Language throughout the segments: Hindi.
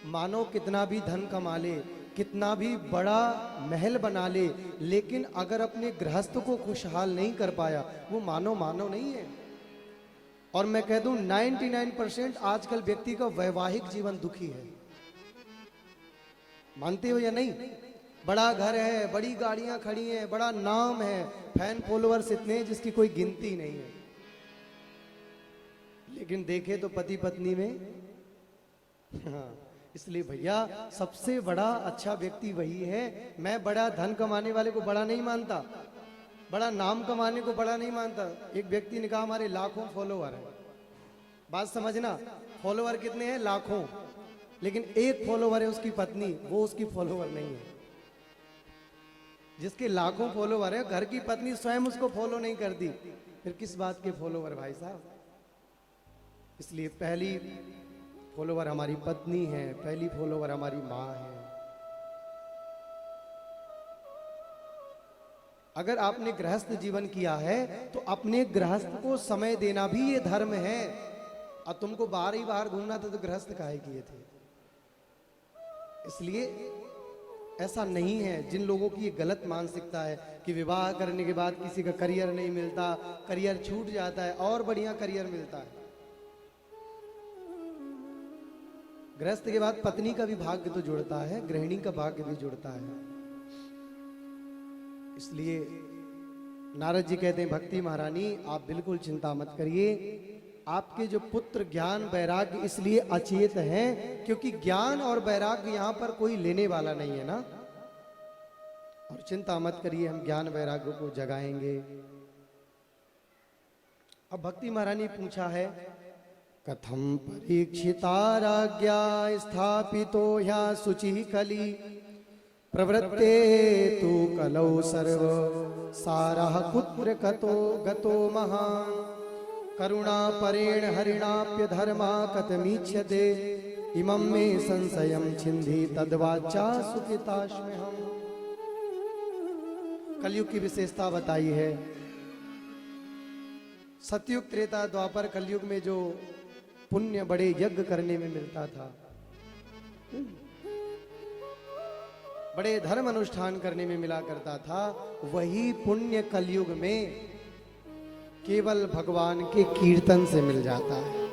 मानो कितना भी धन कमा ले, कितना भी बड़ा महल बना ले, लेकिन अगर अपने गृहस्थ को खुशहाल नहीं कर पाया, वो मानव मानव नहीं है। और मैं कह दूं 99% आजकल व्यक्ति का वैवाहिक जीवन दुखी है। मानते हो या नहीं? बड़ा घर है, बड़ी गाड़ियां खड़ी हैं, बड़ा नाम है, फैन फॉलोअर्स इतने हैं जिसकी कोई गिनती नहीं है, लेकिन देखे तो पति पत्नी में हाँ। इसलिए भैया सबसे बड़ा अच्छा व्यक्ति वही है। मैं बड़ा धन कमाने वाले को बड़ा नहीं मानता, बड़ा नाम कमाने को बड़ा नहीं मानता। एक व्यक्ति ने कहा हमारे लाखों फॉलोअर है। बात समझना, फॉलोअर कितने हैं? लाखों। लेकिन एक फॉलोअर है उसकी पत्नी, वो उसकी फॉलोअर नहीं है। जिसके लाखों फॉलोअर है, घर की पत्नी स्वयं उसको फॉलो नहीं करती, फिर किस बात के फॉलोअर भाई साहब? इसलिए पहली फॉलोअर हमारी पत्नी है, पहली फॉलोअर हमारी मां है। अगर आपने गृहस्थ जीवन किया है तो अपने गृहस्थ को समय देना भी ये धर्म है। और तुमको बाहर ही बाहर घूमना था तो गृहस्थ काहे किए थे? इसलिए ऐसा नहीं है। जिन लोगों की ये गलत मानसिकता है कि विवाह करने के बाद किसी का करियर नहीं मिलता, करियर छूट जाता है और बढ़िया करियर मिलता है। गृहस्थ के बाद पत्नी का भी भाग्य तो जुड़ता है, गृहिणी का भाग्य भी जुड़ता है। इसलिए नारद जी कहते हैं भक्ति महारानी आप बिल्कुल चिंता मत करिए। आपके जो पुत्र ज्ञान वैराग्य इसलिए अचेत हैं क्योंकि ज्ञान और वैराग्य यहां पर कोई लेने वाला नहीं है ना। और चिंता मत करिए, हम ज्ञान वैराग्य को जगाएंगे। अब भक्ति महारानी पूछा है कथम परीक्षिताराज्ञा स्थापितो ह्या शुचि कली प्रवृत्ते तु कलौ सर्व सारः पुत्र कतो गतो महान करुणा परेण हरिणाप्य धर्मा कथमीच्यते इमं मे संशयं छिन्धि तद्वाचा सुखितास्म्यहम्। कलयुग की विशेषता बताई है। सतयुग त्रेता द्वापर कलयुग में जो पुण्य बड़े यज्ञ करने में मिलता था, बड़े धर्म अनुष्ठान करने में मिला करता था, वही पुण्य कलयुग में केवल भगवान के कीर्तन से मिल जाता है।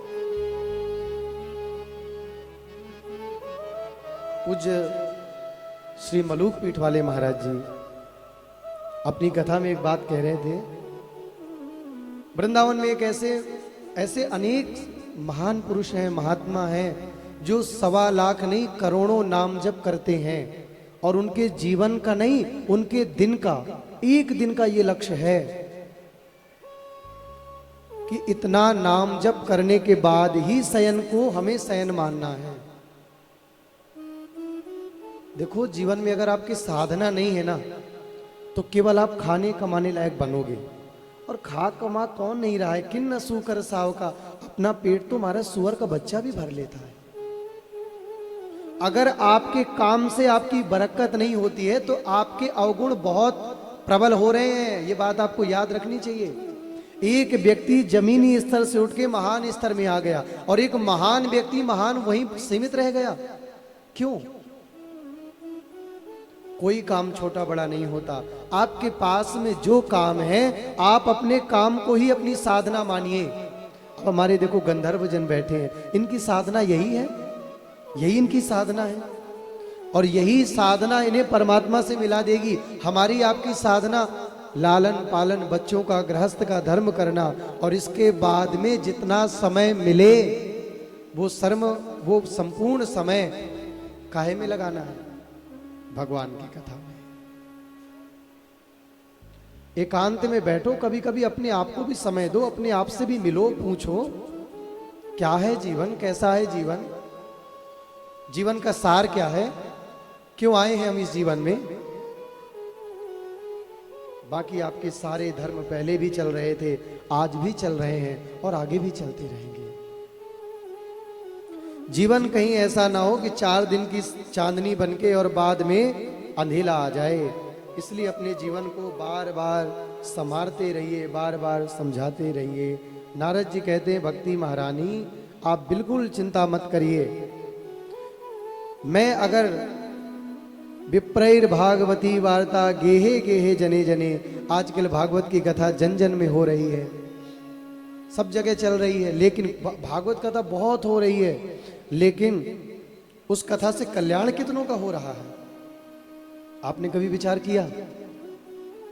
पूज्य श्री मलूक पीठ वाले महाराज जी अपनी कथा में एक बात कह रहे थे। वृंदावन में एक ऐसे अनेक महान पुरुष हैं, महात्मा हैं, जो 1.25 लाख नहीं करोड़ों नाम जप करते हैं और उनके जीवन का नहीं, उनके दिन का, एक दिन का ये लक्ष्य है कि इतना नाम जप करने के बाद ही शयन को हमें शयन मानना है। देखो जीवन में अगर आपकी साधना नहीं है ना तो केवल आप खाने कमाने लायक बनोगे। और खा कमा कौन नहीं रहा है? किन न सूकर साव का, अपना पेट तो हमारा सुअर का बच्चा भी भर लेता है। अगर आपके काम से आपकी बरकत नहीं होती है तो आपके अवगुण बहुत प्रबल हो रहे हैं। ये बात आपको याद रखनी चाहिए। एक व्यक्ति जमीनी स्तर से उठ के महान स्तर में आ गया और एक महान व्यक्ति महान वहीं सीमित रह गया। क्यों? कोई काम छोटा बड़ा नहीं होता। आपके पास में जो काम है आप अपने काम को ही अपनी साधना मानिए। अब हमारे देखो गंधर्व जन बैठे हैं, इनकी साधना यही है, यही इनकी साधना है और यही साधना इन्हें परमात्मा से मिला देगी। हमारी आपकी साधना लालन पालन, बच्चों का, गृहस्थ का धर्म करना और इसके बाद में जितना समय मिले वो संपूर्ण समय काहे में लगाना है? भगवान की कथा में एकांत में बैठो, कभी कभी अपने आप को भी समय दो, अपने आप से भी मिलो, पूछो क्या है जीवन, कैसा है जीवन, जीवन का सार क्या है, क्यों आए हैं हम इस जीवन में। बाकी आपके सारे धर्म पहले भी चल रहे थे, आज भी चल रहे हैं और आगे भी चलते रहेंगे। जीवन कहीं ऐसा ना हो कि 4 दिन की चांदनी बनके और बाद में अंधेला आ जाए। इसलिए अपने जीवन को बार बार संवारते रहिए, बार बार समझाते रहिए। नारद जी कहते हैं भक्ति महारानी आप बिल्कुल चिंता मत करिए। मैं अगर विप्रैर भागवती वार्ता गेहे गेहे जने जने, आजकल भागवत की कथा जन जन में हो रही है, सब जगह चल रही है, लेकिन भागवत कथा बहुत हो रही है, लेकिन उस कथा से कल्याण कितनों का हो रहा है? आपने कभी विचार किया?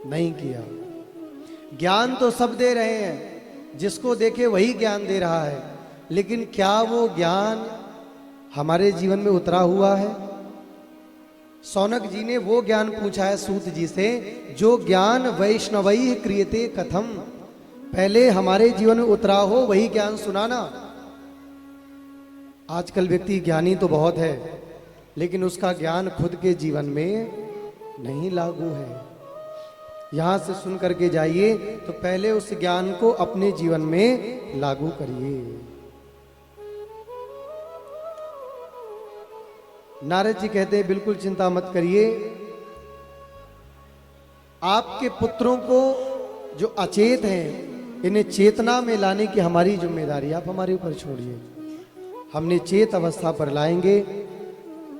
नहीं किया। ज्ञान तो सब दे रहे हैं, जिसको देखे वही ज्ञान दे रहा है, लेकिन क्या वो ज्ञान हमारे जीवन में उतरा हुआ है? सौनक जी ने वो ज्ञान पूछा है सूत जी से, जो ज्ञान वैष्णवैः क्रियते कथम, पहले हमारे जीवन में उतरा हो वही ज्ञान सुनाना। आजकल व्यक्ति ज्ञानी तो बहुत है, लेकिन उसका ज्ञान खुद के जीवन में नहीं लागू है। यहां से सुन करके जाइए तो पहले उस ज्ञान को अपने जीवन में लागू करिए। नारद जी कहते हैं बिल्कुल चिंता मत करिए, आपके पुत्रों को जो अचेत हैं इन्हें चेतना में लाने की हमारी जिम्मेदारी आप हमारे ऊपर छोड़िए, हमने चेत अवस्था पर लाएंगे।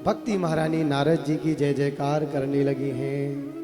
भक्ति महारानी नारद जी की जय जयकार करने लगी हैं।